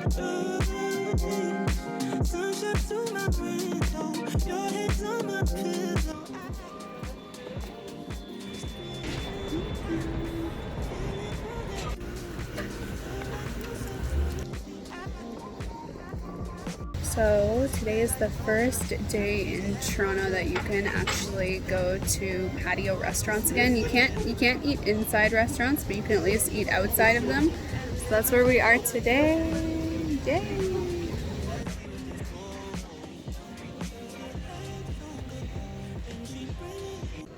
Sunshine through my window, your head's on my pillow. So today is the first day in Toronto that you can actually go to patio restaurants again. You can't eat inside restaurants, but you can at least eat outside of them. So that's where we are today. Yay!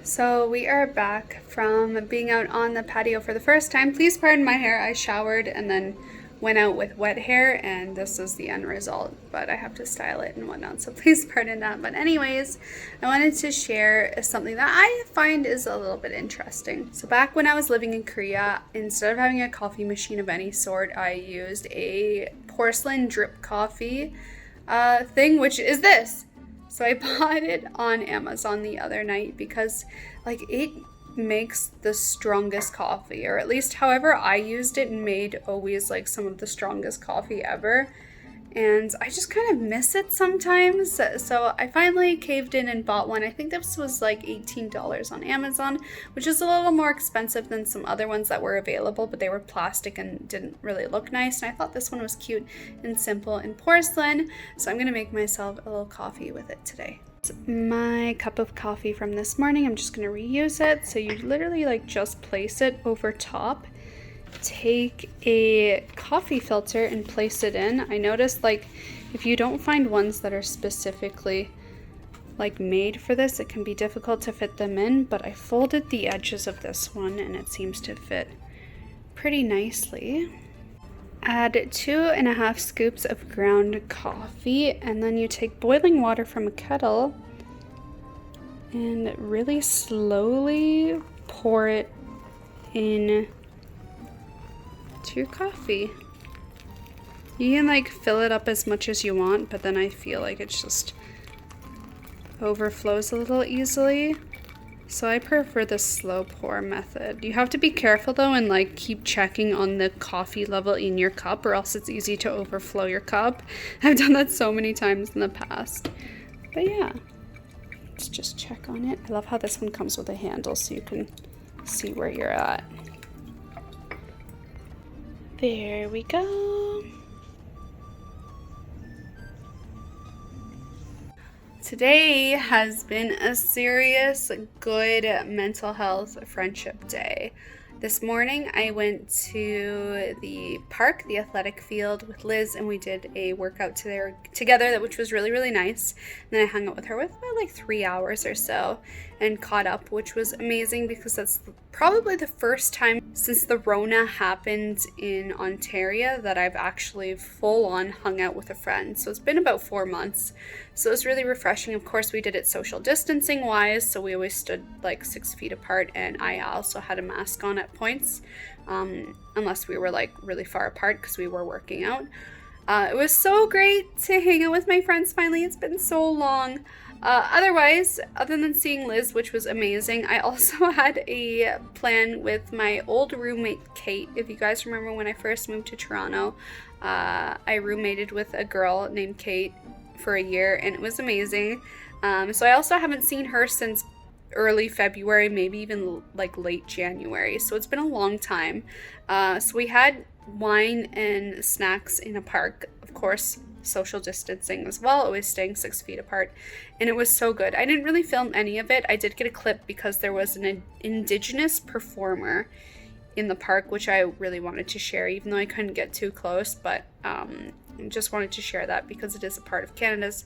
So we are back from being out on the patio for the first time. Please pardon my hair. I showered and then went out with wet hair, and this is the end result, but I have to style it and whatnot, so please pardon that. But anyways, I wanted to share something that I find is a little bit interesting. So back when I was living in Korea, instead of having a coffee machine of any sort, I used a porcelain drip coffee thing, which is this. So I bought it on Amazon the other night because like it makes the strongest coffee, or at least however I used it made always like some of the strongest coffee ever, and I just kind of miss it sometimes. So I finally caved in and bought one. I think this was like $18 on Amazon, which is a little more expensive than some other ones that were available, but they were plastic and didn't really look nice, and I thought this one was cute and simple in porcelain, so I'm gonna make myself a little coffee with it today. My cup of coffee from this morning, I'm just going to reuse it. So you literally like just place it over top, take a coffee filter and place it in. I noticed like if you don't find ones that are specifically like made for this, it can be difficult to fit them in, but I folded the edges of this one and it seems to fit pretty nicely. Add 2.5 scoops of ground coffee, and then you take boiling water from a kettle and really slowly pour it in to your coffee. You can like fill it up as much as you want, but then I feel like it just overflows a little easily. So I prefer the slow pour method. You have to be careful though and like keep checking on the coffee level in your cup, or else it's easy to overflow your cup. I've done that so many times in the past. But yeah, let's just check on it. I love how this one comes with a handle so you can see where you're at. There we go. Today has been a serious, good mental health friendship day. This morning I went to the park, the athletic field with Liz, and we did a workout together, which was really, really nice. And then I hung out with her with about like 3 hours or so and caught up, which was amazing because that's probably the first time since the Rona happened in Ontario that I've actually full on hung out with a friend. So it's been about 4 months. So it was really refreshing. Of course, we did it social distancing wise, so we always stood like 6 feet apart, and I also had a mask on at points, unless we were like really far apart because we were working out. It was so great to hang out with my friends finally. It's been so long. Otherwise, other than seeing Liz, which was amazing, I also had a plan with my old roommate, Kate. If you guys remember when I first moved to Toronto, I roommated with a girl named Kate for a year, and it was amazing. So I also haven't seen her since early February, maybe even like late January. So it's been a long time. So we had wine and snacks in a park, of course, social distancing as well, always staying 6 feet apart, and it was so good. I didn't really film any of it. I did get a clip because there was an indigenous performer in the park, which I really wanted to share, even though I couldn't get too close, but just wanted to share that because it is a part of Canada's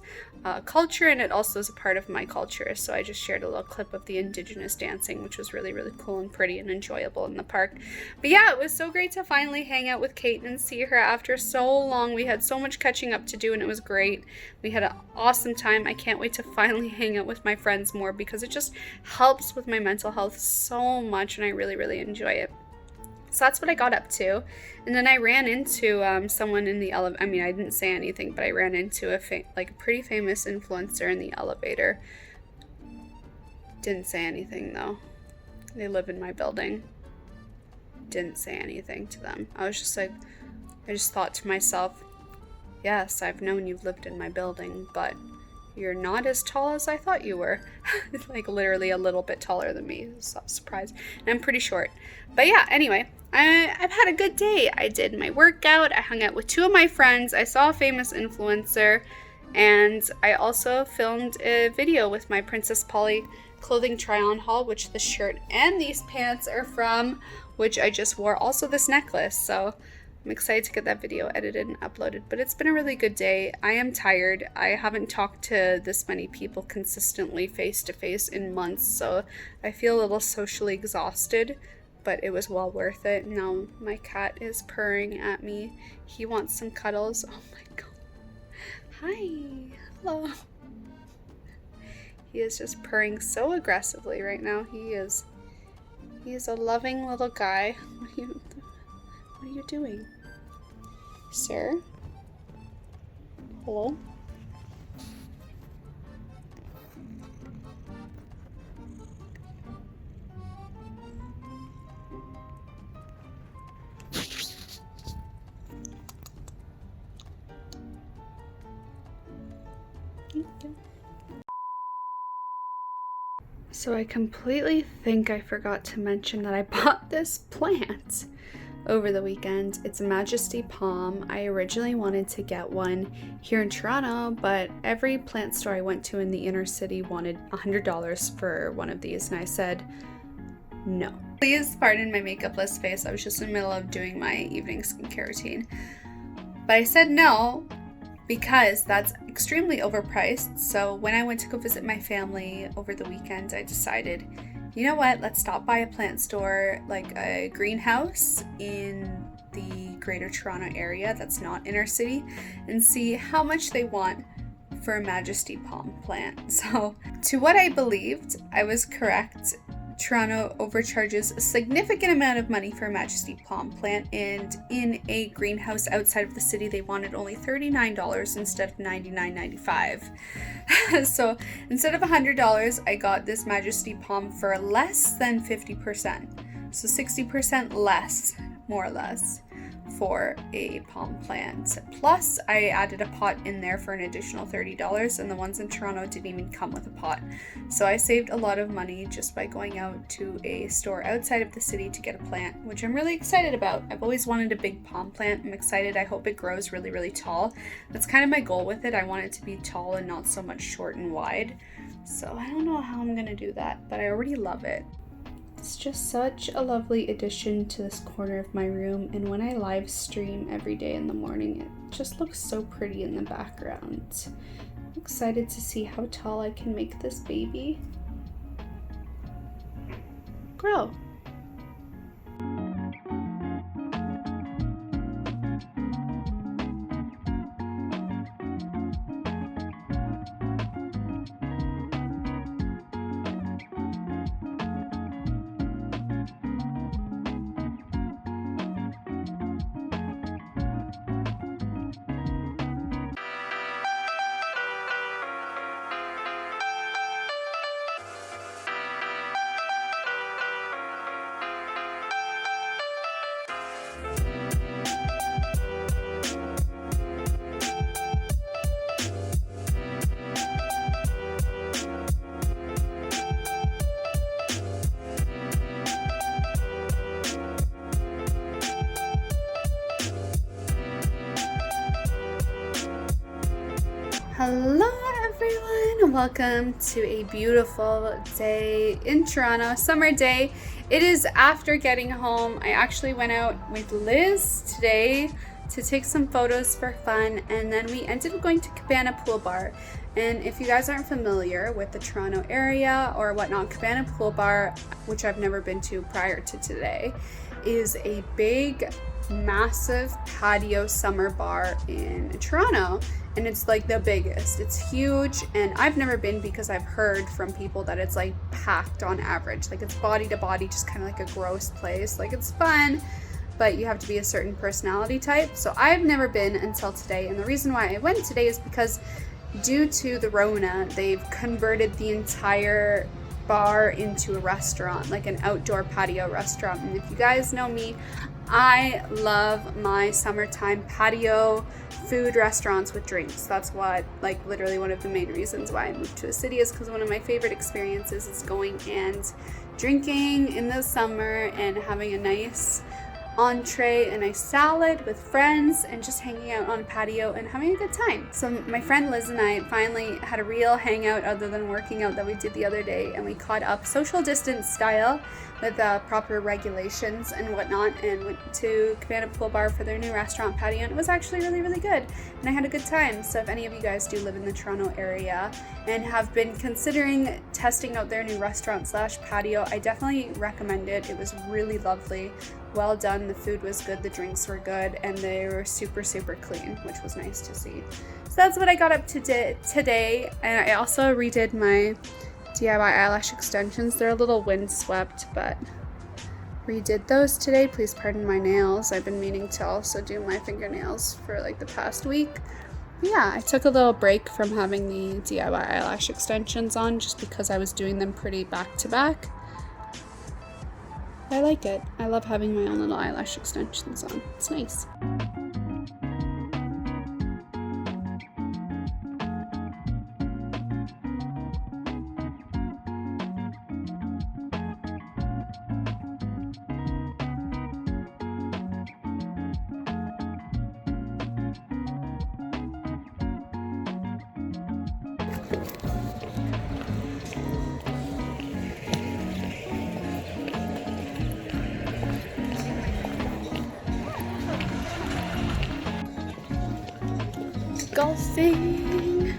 culture, and it also is a part of my culture. So I just shared a little clip of the indigenous dancing, which was really, really cool and pretty and enjoyable in the park. But yeah, it was so great to finally hang out with Kate and see her after so long. We had so much catching up to do, and it was great. We had an awesome time. I can't wait to finally hang out with my friends more because it just helps with my mental health so much, and I really, really enjoy it. So that's what I got up to. And then I ran into someone in the elevator. I mean, I didn't say anything, but I ran into a pretty famous influencer in the elevator. Didn't say anything though. They live in my building. Didn't say anything to them. I was just like, I just thought to myself, Yes, I've known you've lived in my building, but you're not as tall as I thought you were. Like literally a little bit taller than me, so I'm surprised. And I'm pretty short. But yeah, anyway, I've had a good day. I did my workout, I hung out with 2 of my friends, I saw a famous influencer, and I also filmed a video with my Princess Polly clothing try-on haul, which this shirt and these pants are from, which I just wore, also this necklace. So I'm excited to get that video edited and uploaded, but it's been a really good day. I am tired. I haven't talked to this many people consistently face to face in months, so I feel a little socially exhausted, but it was well worth it. Now my cat is purring at me. He wants some cuddles. Oh my god. Hi. Hello. He is just purring so aggressively right now. He is a loving little guy. What are you doing? Sir? Hello? So I completely think I forgot to mention that I bought this plant over the weekend. It's a Majesty Palm. I originally wanted to get one here in Toronto, but every plant store I went to in the inner city wanted $100 for one of these, and I said no. Please pardon my makeupless face. I was just in the middle of doing my evening skincare routine. But I said no because that's extremely overpriced. So when I went to go visit my family over the weekend, I decided, you know what, let's stop by a plant store, like a greenhouse in the Greater Toronto area that's not inner city, and see how much they want for a Majesty Palm plant. So to what I believed, I was correct. Toronto overcharges a significant amount of money for a Majesty Palm plant, and in a greenhouse outside of the city they wanted only $39 instead of $99.95. So instead of $100, I got this Majesty Palm for less than 50%, so 60% less, more or less, for a palm plant. Plus I added a pot in there for an additional $30, and the ones in Toronto didn't even come with a pot. So I saved a lot of money just by going out to a store outside of the city to get a plant, which I'm really excited about. I've always wanted a big palm plant. I'm excited. I hope it grows really, really tall. That's kind of my goal with it. I want it to be tall and not so much short and wide. So I don't know how I'm gonna do that, but I already love it. It's just such a lovely addition to this corner of my room, and when I live stream every day in the morning, it just looks so pretty in the background. I'm excited to see how tall I can make this baby grow. Hello everyone, welcome to a beautiful day in Toronto, summer day. It is after getting home. I actually went out with Liz today to take some photos for fun, and then we ended up going to Cabana Pool Bar. And if you guys aren't familiar with the Toronto area or whatnot, Cabana Pool Bar, which I've never been to prior to today, is a big, massive patio summer bar in Toronto. And it's like the biggest. It's huge, and I've never been because I've heard from people that it's like packed on average. Like it's body to body, just kind of like a gross place. Like it's fun, but you have to be a certain personality type. So I've never been until today, and the reason why I went today is because due to the Rona, they've converted the entire bar into a restaurant, like an outdoor patio restaurant. And if you guys know me, I love my summertime patio food restaurants with drinks. That's what, like, literally one of the main reasons why I moved to a city, is because one of my favorite experiences is going and drinking in the summer and having a nice entree, a nice salad with friends, and just hanging out on a patio and having a good time. So my friend Liz and I finally had a real hangout other than working out that we did the other day, and we caught up social distance style with proper regulations and whatnot, and went to Cabana Pool Bar for their new restaurant patio, and it was actually really, really good, and I had a good time. So if any of you guys do live in the Toronto area and have been considering testing out their new restaurant slash patio, I definitely recommend it. It was really lovely, well done, the food was good, the drinks were good, and they were super, super clean, which was nice to see. So that's what I got up to today, and I also redid my DIY eyelash extensions. They're a little windswept, but redid those today. Please pardon my nails. I've been meaning to also do my fingernails for like the past week. Yeah, I took a little break from having the DIY eyelash extensions on just because I was doing them pretty back to back. I like it. I love having my own little eyelash extensions on. It's nice. Golfing.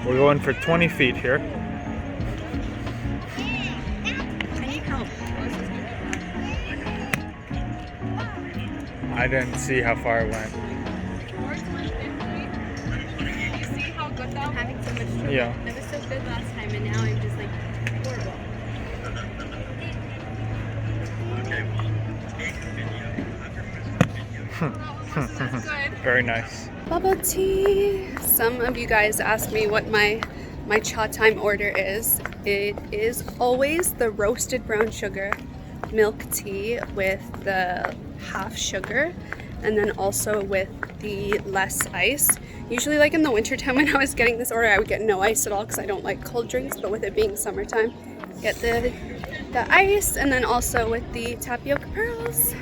We're going for 20 feet here. I need help. I didn't see how far it went. You see how good that was? Having so much trouble. Yeah. I was so good last time, and now I'm just like horrible. Very nice. Bubble tea. Some of you guys asked me what my cha time order is. It is always the roasted brown sugar milk tea with the half sugar, and then also with the less ice. Usually, like in the wintertime when I was getting this order, I would get no ice at all because I don't like cold drinks, but with it being summertime, get the ice, and then also with the tapioca pearls.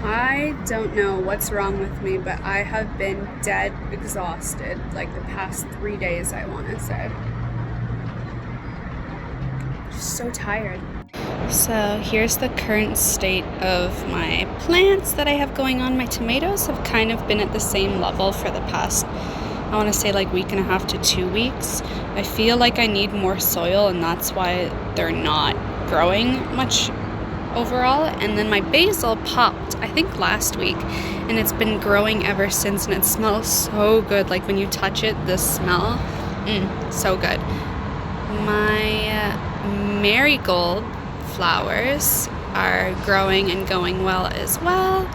I don't know what's wrong with me, but I have been dead exhausted like the past 3 days, I want to say. Just so tired. So here's the current state of my plants that I have going on. My tomatoes have kind of been at the same level for the past, I want to say, like week and a half to 2 weeks. I feel like I need more soil, and that's why they're not growing much overall. And then my basil popped, I think last week, and it's been growing ever since, and it smells so good. Like when you touch it, the smell, so good. My marigold flowers are growing and going well as well.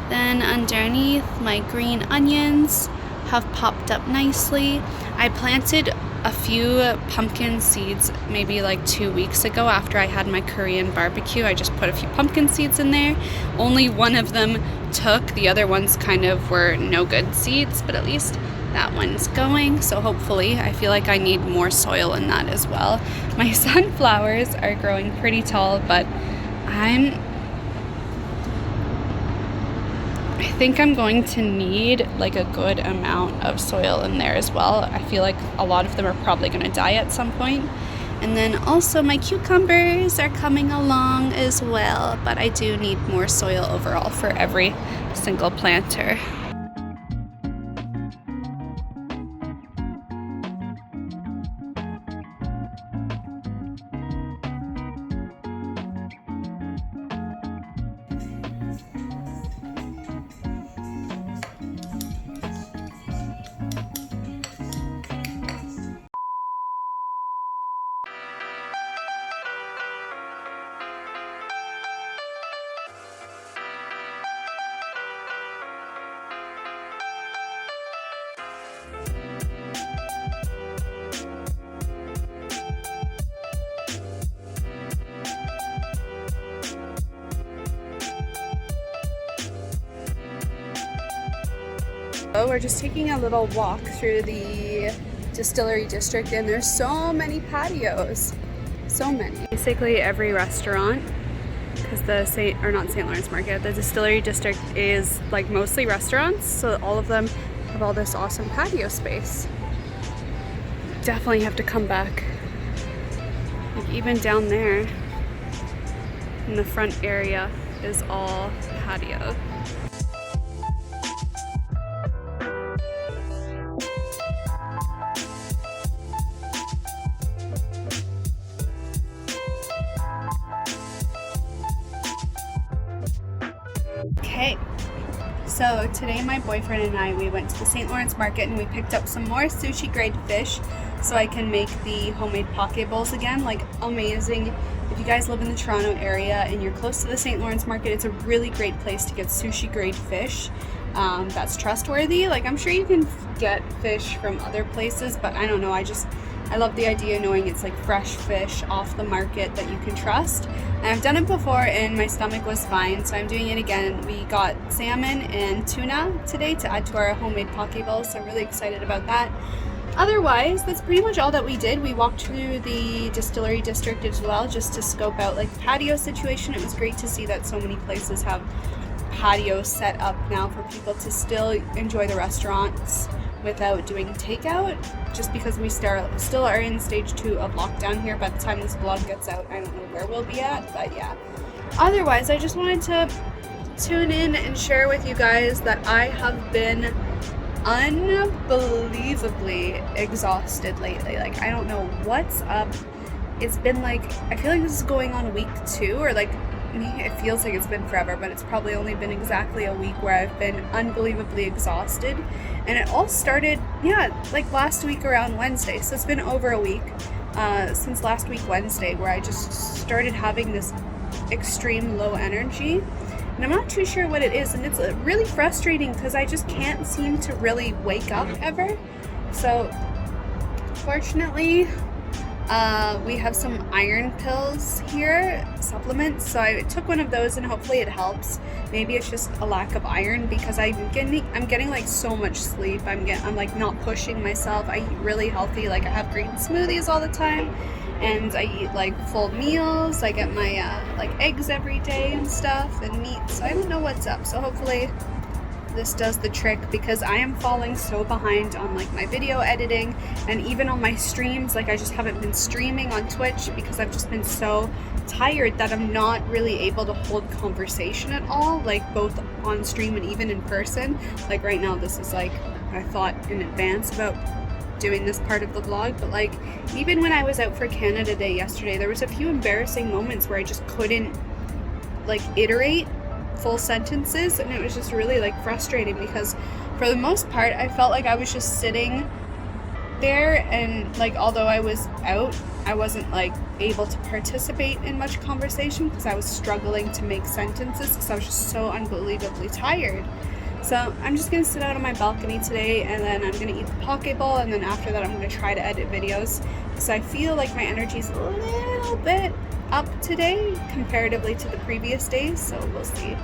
Then underneath, my green onions have popped up nicely. I planted a few pumpkin seeds maybe like 2 weeks ago after I had my Korean barbecue. I just put a few pumpkin seeds in there. Only one of them took. The other ones kind of were no good seeds, but at least that one's going. So hopefully, I feel like I need more soil in that as well. My sunflowers are growing pretty tall, but I think I'm going to need like a good amount of soil in there as well. I feel like a lot of them are probably going to die at some point, And then also my cucumbers are coming along as well, but I do need more soil overall for every single planter. We're just taking a little walk through the Distillery District, and there's so many patios. So many. Basically every restaurant, because the St. Lawrence Market, the Distillery District is like mostly restaurants, so all of them have all this awesome patio space. Definitely have to come back. Like even down there in the front area is all patio. Okay, so today my boyfriend and I, we went to the St. Lawrence Market and we picked up some more sushi grade fish so I can make the homemade poke bowls again. Like, amazing. If you guys live in the Toronto area and you're close to the St. Lawrence Market, it's a really great place to get sushi grade fish that's trustworthy. Like, I'm sure you can get fish from other places, but I don't know, I love the idea knowing it's like fresh fish off the market that you can trust. And I've done it before and my stomach was fine, so I'm doing it again. We got salmon and tuna today to add to our homemade poke bowls, so really excited about that. Otherwise, that's pretty much all that we did. We walked through the Distillery District as well, just to scope out like the patio situation. It was great to see that so many places have patios set up now for people to still enjoy the restaurants without doing takeout, just because we still are in stage 2 of lockdown here. By the time this vlog gets out, I don't know where we'll be at, but yeah. Otherwise, I just wanted to tune in and share with you guys that I have been unbelievably exhausted lately. Like, I don't know what's up. It's been like, I feel like this is going on week 2, or like, it feels like it's been forever, but it's probably only been exactly a week where I've been unbelievably exhausted. And it all started, like last week around Wednesday. So it's been over a week since last week Wednesday, where I just started having this extreme low energy. And I'm not too sure what it is, and it's really frustrating because I just can't seem to really wake up ever. So fortunately, we have some iron pills here, supplements, so I took one of those and hopefully it helps. Maybe it's just a lack of iron, because I'm getting like so much sleep. I'm like not pushing myself. I eat really healthy. Like, I have green smoothies all the time, and I eat like full meals. I get my like eggs every day and stuff, and meat. So I don't know what's up. So hopefully this does the trick, because I am falling so behind on like my video editing and even on my streams. Like, I just haven't been streaming on Twitch because I've just been so tired that I'm not really able to hold conversation at all, like both on stream and even in person. Like right now, this is like, I thought in advance about doing this part of the vlog, but like even when I was out for Canada Day yesterday, there was a few embarrassing moments where I just couldn't like iterate full sentences, and it was just really like frustrating, because for the most part I felt like I was just sitting there, and like although I was out, I wasn't like able to participate in much conversation because I was struggling to make sentences because I was just so unbelievably tired. So I'm just gonna sit out on my balcony today, and then I'm gonna eat the poke bowl, and then after that I'm gonna try to edit videos, because I feel like my energy is a little bit up today comparatively to the previous days, so we'll see.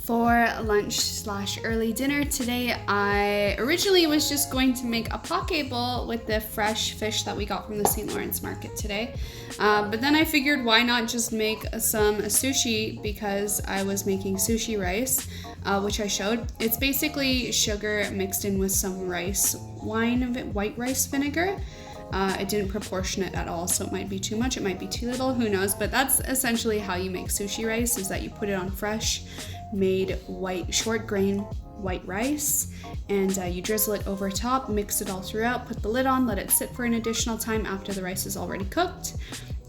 For lunch/early dinner today, I originally was just going to make a poke bowl with the fresh fish that we got from the St. Lawrence market today. But then I figured why not just make some sushi, because I was making sushi rice, which I showed. It's basically sugar mixed in with some rice wine, white rice vinegar. I didn't proportion it at all, so it might be too much, it might be too little, who knows. But that's essentially how you make sushi rice, is that you put it on fresh made white short grain white rice, and you drizzle it over top, mix it all throughout, put the lid on, let it sit for an additional time after the rice is already cooked,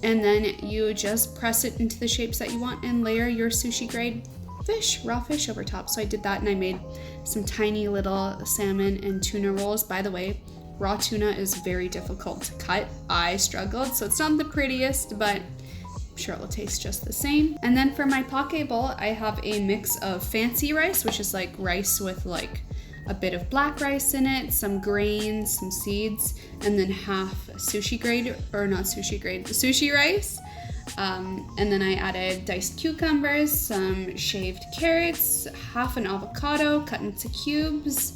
and then you just press it into the shapes that you want and layer your sushi grade fish, raw fish, over top. So I did that, and I made some tiny little salmon and tuna rolls. By the way, raw tuna is very difficult to cut. I struggled, so it's not the prettiest, but I'm sure it will taste just the same. And then for my poke bowl, I have a mix of fancy rice, which is like rice with like a bit of black rice in it, some grains, some seeds, and then half sushi grade, or not sushi grade, sushi rice. And then I added diced cucumbers, some shaved carrots, half an avocado cut into cubes,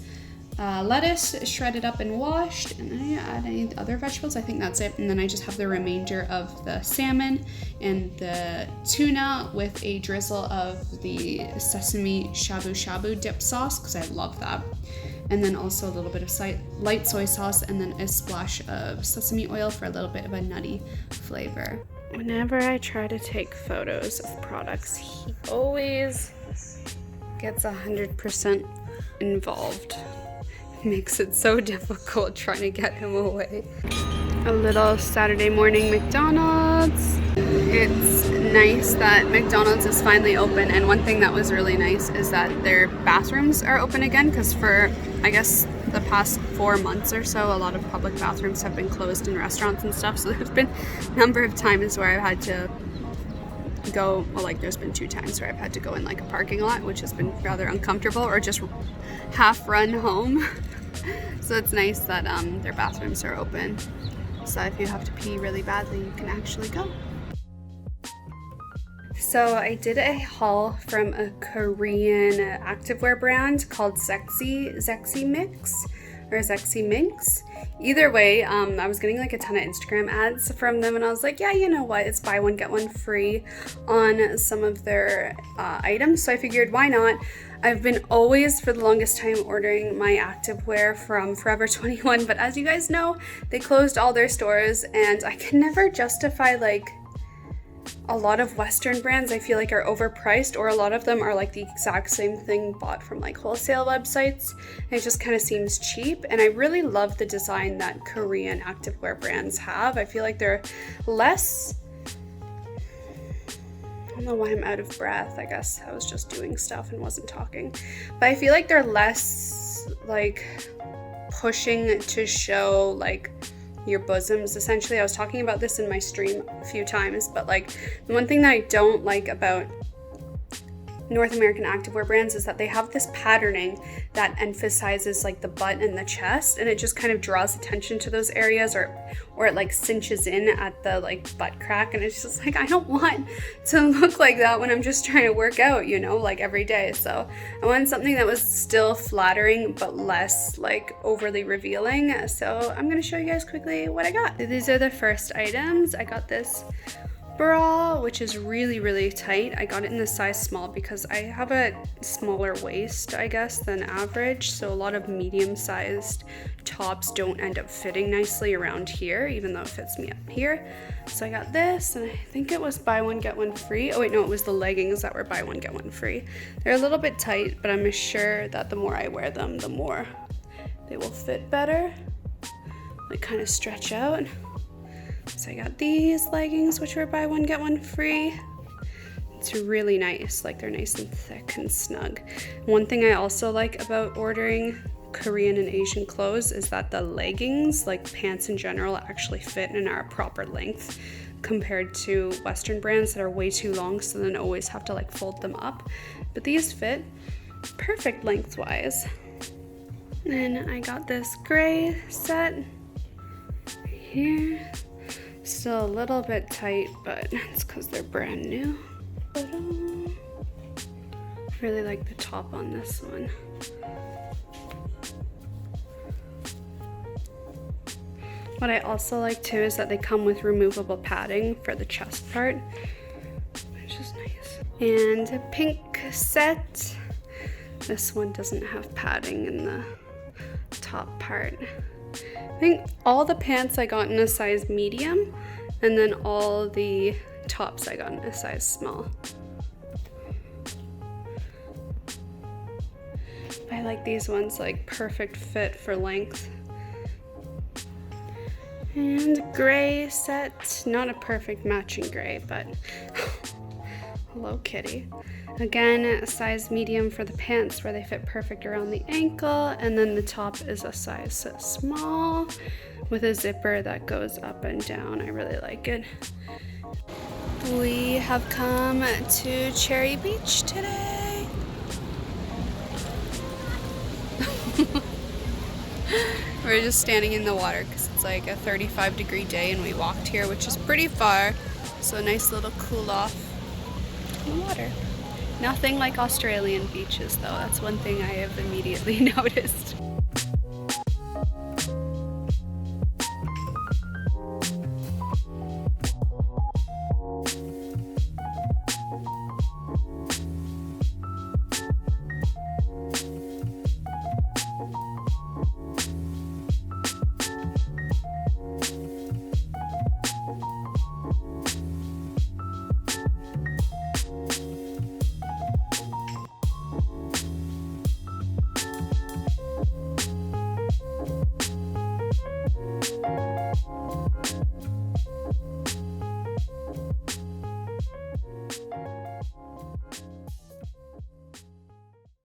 lettuce shredded up and washed, and then I add any other vegetables. I think that's it. And then I just have the remainder of the salmon and the tuna with a drizzle of the sesame shabu shabu dip sauce, because I love that. And then also a little bit of light soy sauce, and then a splash of sesame oil for a little bit of a nutty flavor. Whenever I try to take photos of products, he always gets 100% involved. Makes it so difficult trying to get him away. A little Saturday morning McDonald's. It's nice that McDonald's is finally open, and one thing that was really nice is that their bathrooms are open again, because for, I guess, the past 4 months or so, a lot of public bathrooms have been closed in restaurants and stuff, so there's been a number of times where I've had to go, well, like there's been 2 times where I've had to go in like a parking lot, which has been rather uncomfortable, or just half run home. So it's nice that their bathrooms are open, so if you have to pee really badly, you can actually go. So I did a haul from a Korean activewear brand called Zexy Mix, or Zexy Minx. Either way, I was getting like a ton of Instagram ads from them, and I was like, yeah, you know what, it's buy one get one free on some of their items, so I figured why not. I've been always, for the longest time, ordering my activewear from Forever 21, but as you guys know, they closed all their stores, and I can never justify, like, a lot of Western brands I feel like are overpriced, or a lot of them are like the exact same thing bought from like wholesale websites, and it just kind of seems cheap. And I really love the design that Korean activewear brands have. I feel like they're less, I don't know why I'm out of breath, I guess I was just doing stuff and wasn't talking, but I feel like they're less like pushing to show like your bosoms. Essentially, I was talking about this in my stream a few times, but like the one thing that I don't like about North American activewear brands is that they have this patterning that emphasizes like the butt and the chest, and it just kind of draws attention to those areas, or it like cinches in at the like butt crack, and it's just like, I don't want to look like that when I'm just trying to work out, you know, like every day. So I wanted something that was still flattering but less like overly revealing. So I'm gonna show you guys quickly what I got. These are the first items. I got this bra, which is really tight. I got it in the size small because I have a smaller waist, I guess, than average, so a lot of medium-sized tops don't end up fitting nicely around here, even though it fits me up here. So I got this, and I think it was buy one get one free. Oh wait, no, it was the leggings that were buy one get one free. They're a little bit tight, but I'm sure that the more I wear them, the more they will fit better. They kind of stretch out. So I got these leggings, which were buy one get one free. It's really nice, like they're nice and thick and snug. One thing I also like about ordering Korean and Asian clothes is that the leggings, like pants in general, actually fit and are a proper length compared to Western brands that are way too long, so then always have to like fold them up. But these fit perfect lengthwise. And then I got this gray set right here. Still a little bit tight, but it's because they're brand new. Really like the top on this one. What I also like too is that they come with removable padding for the chest part, which is nice. And a pink set. This one doesn't have padding in the top part. I think all the pants I got in a size medium, and then all the tops I got in a size small. I like these ones, like perfect fit for length. And gray set, not a perfect matching gray, but hello kitty. Again, a size medium for the pants where they fit perfect around the ankle, and then the top is a size small with a zipper that goes up and down. I really like it. We have come to Cherry Beach today. We're just standing in the water because it's like a 35-degree day, and we walked here, which is pretty far, so a nice little cool off in the water. Nothing like Australian beaches though, that's one thing I have immediately noticed.